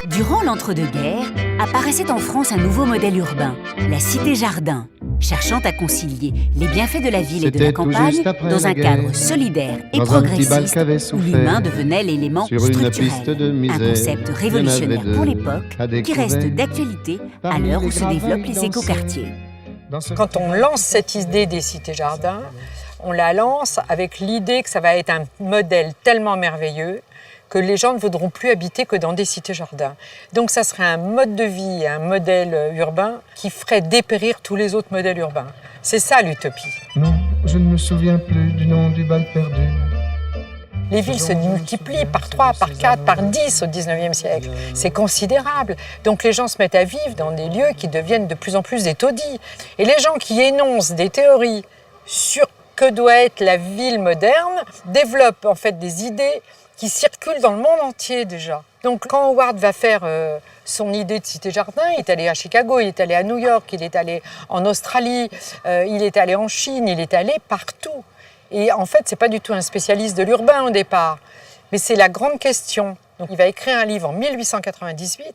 Durant l'entre-deux-guerres, apparaissait en France un nouveau modèle urbain, la cité-jardin, cherchant à concilier les bienfaits de la ville et de la campagne dans un cadre solidaire et progressiste où l'humain devenait l'élément structurel. Un concept révolutionnaire pour l'époque qui reste d'actualité à l'heure où se développent les écoquartiers. Quand on lance cette idée des cités-jardins, on la lance avec l'idée que ça va être un modèle tellement merveilleux que les gens ne voudront plus habiter que dans des cités-jardins. Donc ça serait un mode de vie, un modèle urbain qui ferait dépérir tous les autres modèles urbains. C'est ça l'utopie. Non, je ne me souviens plus du nom du bal perdu. Les villes se multiplient par 3, par 4, par 10 au 19e siècle. C'est considérable. Donc les gens se mettent à vivre dans des lieux qui deviennent de plus en plus des taudis. Et les gens qui énoncent des théories sur que doit être la ville moderne développent en fait des idées qui circulent dans le monde entier déjà. Donc quand Howard va faire son idée de cité-jardin, il est allé à Chicago, il est allé à New York, il est allé en Australie, il est allé en Chine, il est allé partout. Et en fait, c'est pas du tout un spécialiste de l'urbain au départ, mais c'est la grande question. Donc il va écrire un livre en 1898.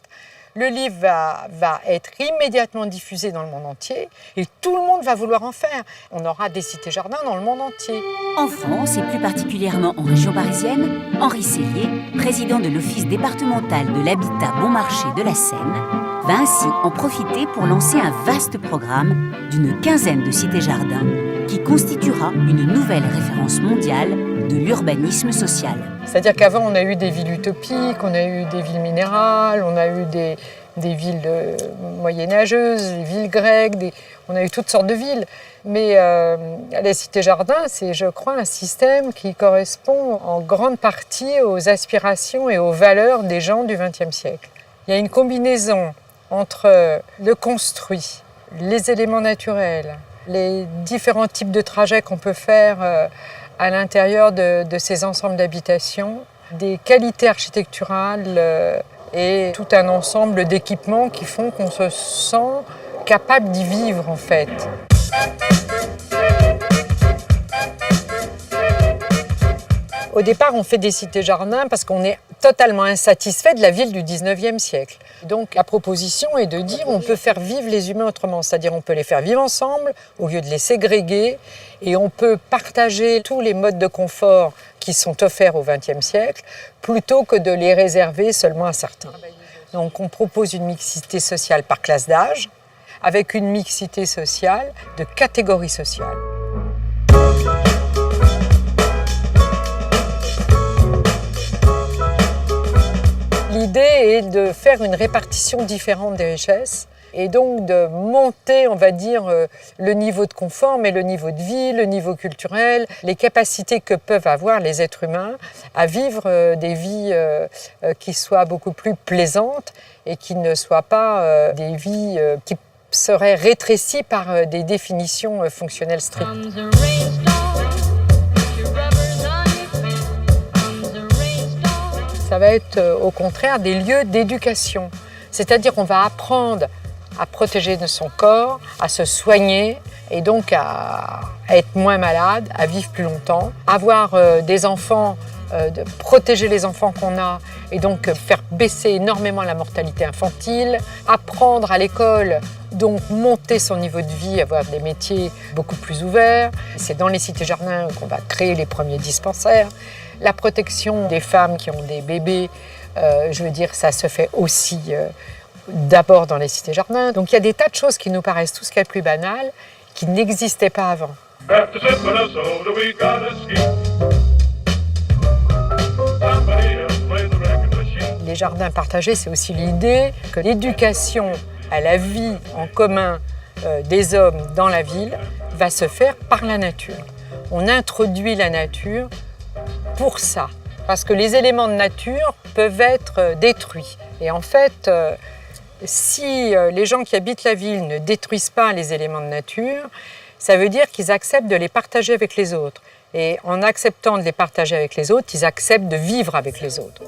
Le livre va être immédiatement diffusé dans le monde entier et tout le monde va vouloir en faire. On aura des cités-jardins dans le monde entier. En France, et plus particulièrement en région parisienne, Henri Sellier, président de l'Office départemental de l'habitat bon marché de la Seine, va ainsi en profiter pour lancer un vaste programme d'une quinzaine de cités-jardins qui constituera une nouvelle référence mondiale de l'urbanisme social. C'est-à-dire qu'avant, on a eu des villes utopiques, on a eu des villes minérales, on a eu des villes moyenâgeuses, des villes grecques, on a eu toutes sortes de villes. Mais les cités-jardins, c'est, je crois, un système qui correspond en grande partie aux aspirations et aux valeurs des gens du XXe siècle. Il y a une combinaison entre le construit, les éléments naturels, les différents types de trajets qu'on peut faire à l'intérieur de ces ensembles d'habitations, des qualités architecturales et tout un ensemble d'équipements qui font qu'on se sent capable d'y vivre en fait. Au départ, on fait des cités-jardins parce qu'on est totalement insatisfait de la ville du 19e siècle. Donc la proposition est de dire on peut faire vivre les humains autrement, c'est-à-dire on peut les faire vivre ensemble au lieu de les ségréguer et on peut partager tous les modes de confort qui sont offerts au XXe siècle plutôt que de les réserver seulement à certains. Donc on propose une mixité sociale par classe d'âge avec une mixité sociale de catégorie sociale. L'idée est de faire une répartition différente des richesses et donc de monter, on va dire, le niveau de confort, mais le niveau de vie, le niveau culturel, les capacités que peuvent avoir les êtres humains à vivre des vies qui soient beaucoup plus plaisantes et qui ne soient pas des vies qui seraient rétrécies par des définitions fonctionnelles strictes. Ça va être au contraire des lieux d'éducation. C'est-à-dire qu'on va apprendre à protéger de son corps, à se soigner et donc à être moins malade, à vivre plus longtemps, avoir des enfants, de protéger les enfants qu'on a et donc faire baisser énormément la mortalité infantile, apprendre à l'école, donc monter son niveau de vie, avoir des métiers beaucoup plus ouverts. C'est dans les cités-jardins qu'on va créer les premiers dispensaires. La protection des femmes qui ont des bébés, je veux dire, ça se fait aussi d'abord dans les cités-jardins. Donc il y a des tas de choses qui nous paraissent tout ce qu'il y a de plus banal, qui n'existaient pas avant. Les jardins partagés, c'est aussi l'idée que l'éducation à la vie en commun des hommes dans la ville va se faire par la nature. On introduit la nature pour ça, parce que les éléments de nature peuvent être détruits. Et en fait, si les gens qui habitent la ville ne détruisent pas les éléments de nature, ça veut dire qu'ils acceptent de les partager avec les autres. Et en acceptant de les partager avec les autres, ils acceptent de vivre avec les autres.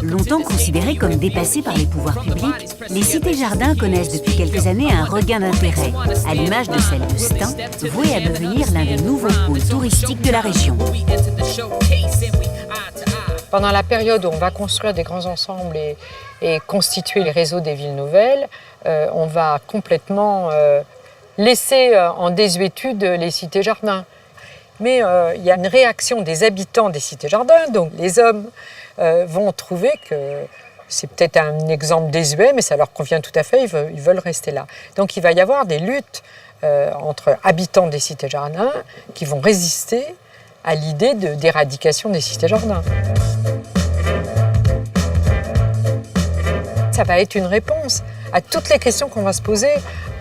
Longtemps considérées comme dépassées par les pouvoirs publics, les cités-jardins connaissent depuis quelques années un regain d'intérêt, à l'image de celle de Stein, vouée à devenir l'un des nouveaux pôles touristiques de la région. Pendant la période où on va construire des grands ensembles et constituer les réseaux des villes nouvelles, on va complètement laisser en désuétude les cités-jardins. Mais il y a une réaction des habitants des cités-jardins, donc les hommes vont trouver que c'est peut-être un exemple désuet, mais ça leur convient tout à fait, ils veulent rester là. Donc il va y avoir des luttes entre habitants des cités-jardins qui vont résister à l'idée d'éradication des cités-jardins. Ça va être une réponse à toutes les questions qu'on va se poser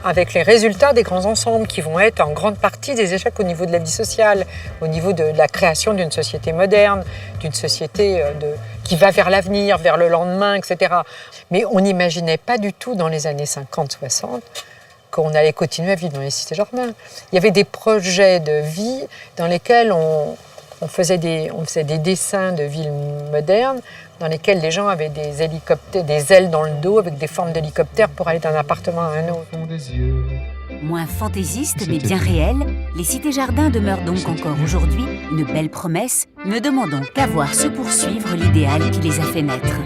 avec les résultats des grands ensembles qui vont être en grande partie des échecs au niveau de la vie sociale, au niveau de la création d'une société moderne, d'une société qui va vers l'avenir, vers le lendemain, etc. Mais on n'imaginait pas du tout dans les années 50-60 qu'on allait continuer à vivre dans les cités-jardins. Il y avait des projets de vie dans lesquels on faisait des dessins de villes modernes dans lesquels les gens avaient des hélicoptères, des ailes dans le dos avec des formes d'hélicoptères pour aller d'un appartement à un autre. Moins fantaisistes mais bien réels, les cités-jardins demeurent donc encore aujourd'hui une belle promesse, ne demandant qu'à voir se poursuivre l'idéal qui les a fait naître.